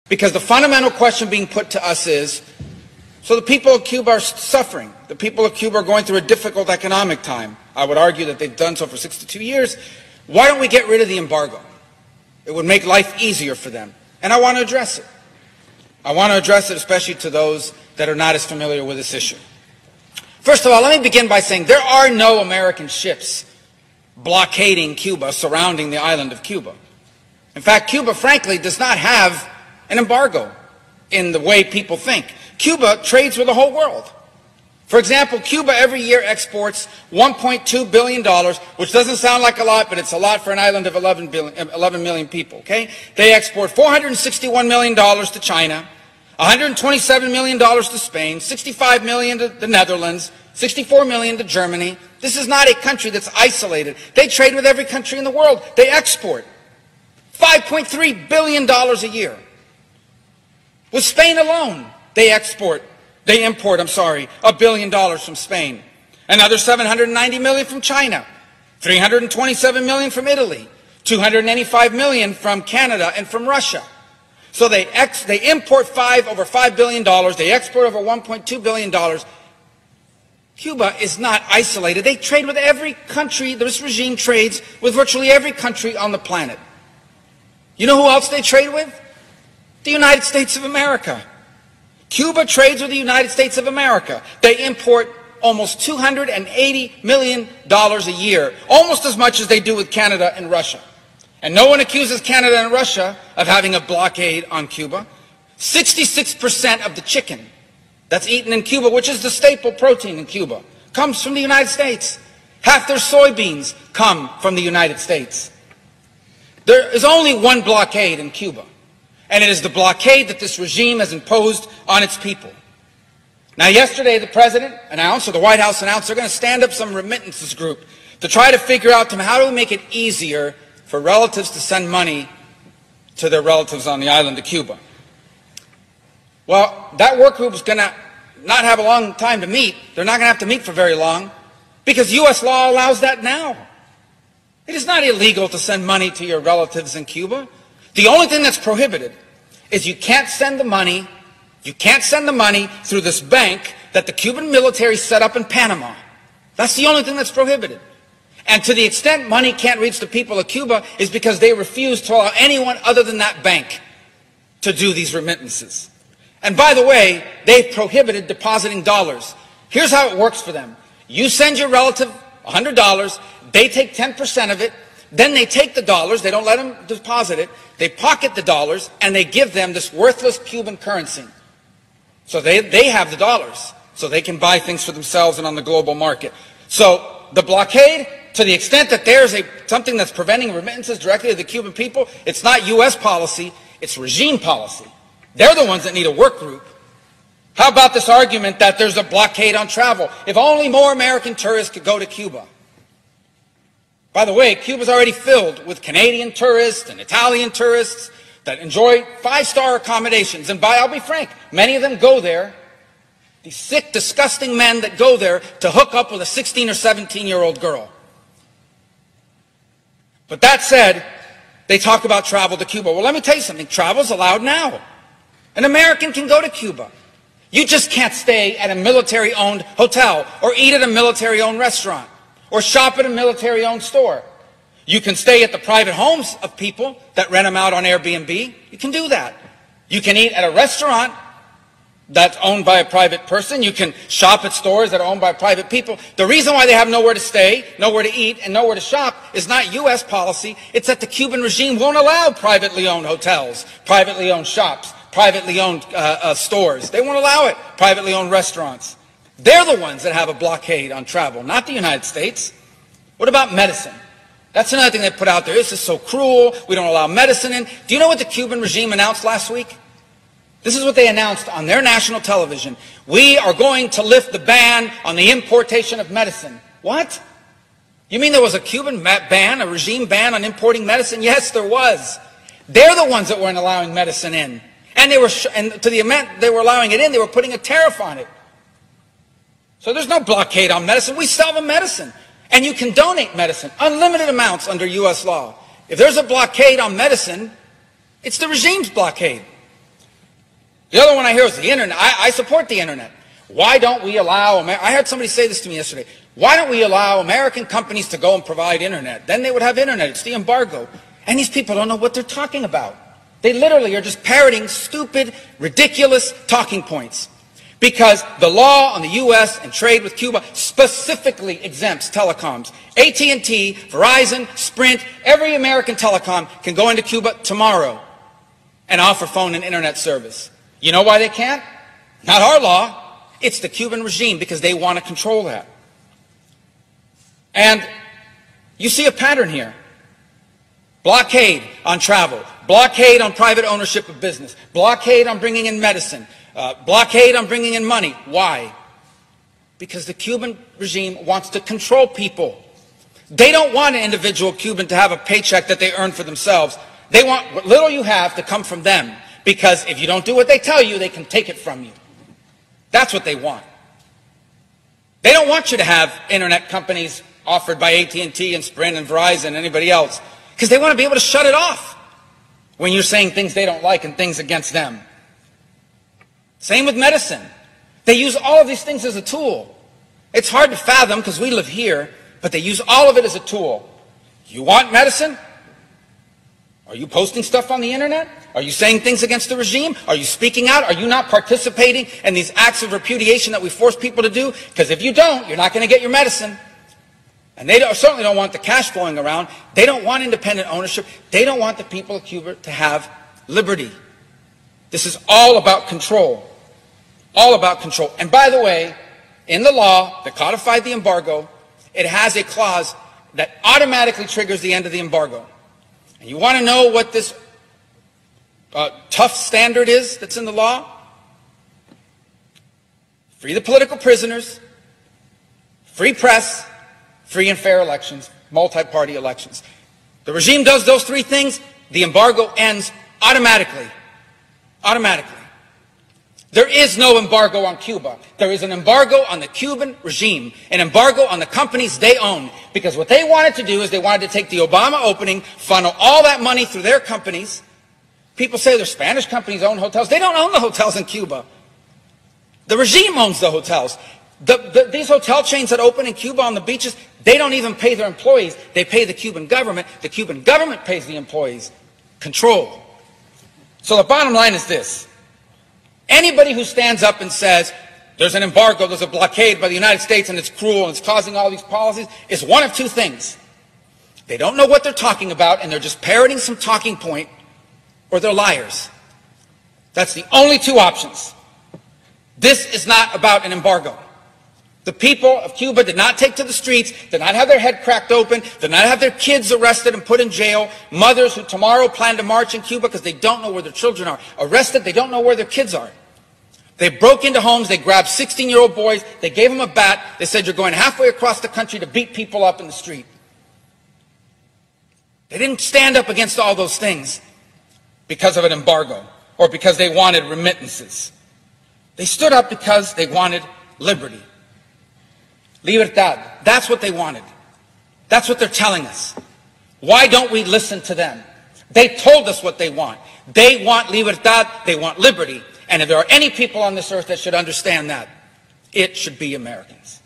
Because the fundamental question being put to us is, so the people of Cuba are suffering. The people of Cuba are going through a difficult economic time. I would argue that they've done so for 62 years. Why don't we get rid of the embargo? It would make life easier for them. And I want to address it. I want to address it especially to those that are not as familiar with this issue. First of all, let me begin by saying there are no American ships blockading Cuba, surrounding the island of Cuba. In fact, Cuba, frankly, does not have an embargo in the way people think. Cuba trades with the whole world. For example, Cuba every year exports $1.2 billion, which doesn't sound like a lot, but it's a lot for an island of 11 million people, okay? They export $461 million to China, $127 million to Spain, $65 million to the Netherlands, $64 million to Germany. This is not a country that's isolated. They trade with every country in the world. They export $5.3 billion a year. With Spain alone, they import, $1 billion from Spain. Another $790 million from China, $327 million from Italy, $285 million from Canada and from Russia. So they import over $5 billion, they export over $1.2 billion. Cuba is not isolated. They trade with every country. This regime trades with virtually every country on the planet. You know who else they trade with? The United States of America. Cuba trades with the United States of America. They import almost $280 million a year, almost as much as they do with Canada and Russia. And no one accuses Canada and Russia of having a blockade on Cuba. 66% of the chicken that's eaten in Cuba, which is the staple protein in Cuba, comes from the United States. Half their soybeans come from the United States. There is only one blockade in Cuba, and it is the blockade that this regime has imposed on its people. Now, yesterday the President announced, or the White House announced, they're going to stand up some remittances group to try to figure out how do we make it easier for relatives to send money to their relatives on the island of Cuba. Well, that work group is going to not have a long time to meet. They're not going to have to meet for very long because U.S. law allows that now. It is not illegal to send money to your relatives in Cuba. The only thing that's prohibited is you can't send the money through this bank that the Cuban military set up in Panama. That's the only thing that's prohibited. And to the extent money can't reach the people of Cuba is because they refuse to allow anyone other than that bank to do these remittances. And by the way, they've prohibited depositing dollars. Here's how it works for them. You send your relative $100, they take 10% of it, then they take the dollars, they don't let them deposit it, they pocket the dollars, and they give them this worthless Cuban currency. So they have the dollars, so they can buy things for themselves and on the global market. So the blockade, to the extent that there's something that's preventing remittances directly to the Cuban people, it's not U.S. policy, it's regime policy. They're the ones that need a work group. How about this argument that there's a blockade on travel? If only more American tourists could go to Cuba. By the way, Cuba's already filled with Canadian tourists and Italian tourists that enjoy five-star accommodations. And I'll be frank, many of them go there, these sick, disgusting men that go there to hook up with a 16 or 17-year-old girl. But that said, they talk about travel to Cuba. Well, let me tell you something. Travel's allowed now. An American can go to Cuba. You just can't stay at a military-owned hotel or eat at a military-owned restaurant or shop at a military-owned store. You can stay at the private homes of people that rent them out on Airbnb. You can do that. You can eat at a restaurant that's owned by a private person. You can shop at stores that are owned by private people. The reason why they have nowhere to stay, nowhere to eat, and nowhere to shop is not U.S. policy. It's that the Cuban regime won't allow privately owned hotels, privately owned shops, privately owned stores. They won't allow it. Privately owned restaurants. They're the ones that have a blockade on travel, not the United States. What about medicine? That's another thing they put out there. This is so cruel. We don't allow medicine in. Do you know what the Cuban regime announced last week? This is what they announced on their national television. We are going to lift the ban on the importation of medicine. What? You mean there was a Cuban ban, a regime ban on importing medicine? Yes, there was. They're the ones that weren't allowing medicine in. And to the amount they were allowing it in, they were putting a tariff on it. So there's no blockade on medicine. We sell the medicine. And you can donate medicine, unlimited amounts under U.S. law. If there's a blockade on medicine, it's the regime's blockade. The other one I hear is the internet. I support the internet. Why don't we allow, I heard somebody say this to me yesterday, why don't we allow American companies to go and provide internet? Then they would have internet. It's the embargo. And these people don't know what they're talking about. They literally are just parroting stupid, ridiculous talking points. Because the law on the U.S. and trade with Cuba specifically exempts telecoms. AT&T, Verizon, Sprint, every American telecom can go into Cuba tomorrow and offer phone and internet service. You know why they can't? Not our law. It's the Cuban regime, because they want to control that. And you see a pattern here. Blockade on travel. Blockade on private ownership of business. Blockade on bringing in medicine. Blockade on bringing in money. Why? Because the Cuban regime wants to control people. They don't want an individual Cuban to have a paycheck that they earn for themselves. They want what little you have to come from them. Because if you don't do what they tell you, they can take it from you. That's what they want. They don't want you to have internet companies offered by AT&T and Sprint and Verizon and anybody else, because they want to be able to shut it off when you're saying things they don't like and things against them. Same with medicine. They use all of these things as a tool. It's hard to fathom because we live here, but they use all of it as a tool. You want medicine? Are you posting stuff on the internet? Are you saying things against the regime? Are you speaking out? Are you not participating in these acts of repudiation that we force people to do? Because if you don't, you're not going to get your medicine. And they certainly don't want the cash flowing around. They don't want independent ownership. They don't want the people of Cuba to have liberty. This is all about control. All about control. And by the way, in the law that codified the embargo, it has a clause that automatically triggers the end of the embargo. And you want to know what this tough standard is that's in the law? Free the political prisoners, free press, free and fair elections, multi-party elections. The regime does those three things, the embargo ends automatically. Automatically. There is no embargo on Cuba. There is an embargo on the Cuban regime, an embargo on the companies they own. Because what they wanted to do is they wanted to take the Obama opening, funnel all that money through their companies. People say their Spanish companies own hotels. They don't own the hotels in Cuba. The regime owns the hotels. These hotel chains that open in Cuba on the beaches, they don't even pay their employees. They pay the Cuban government. The Cuban government pays the employees. Control. So the bottom line is this. Anybody who stands up and says, there's an embargo, there's a blockade by the United States and it's cruel and it's causing all these policies, is one of two things. They don't know what they're talking about and they're just parroting some talking point, or they're liars. That's the only two options. This is not about an embargo. The people of Cuba did not take to the streets, did not have their head cracked open, did not have their kids arrested and put in jail, mothers who tomorrow plan to march in Cuba because they don't know where their children are. Arrested, they don't know where their kids are. They broke into homes, they grabbed 16-year-old boys, they gave them a bat, they said, you're going halfway across the country to beat people up in the street. They didn't stand up against all those things because of an embargo or because they wanted remittances. They stood up because they wanted liberty. Libertad. That's what they wanted. That's what they're telling us. Why don't we listen to them? They told us what they want. They want libertad. They want liberty. And if there are any people on this earth that should understand that, it should be Americans.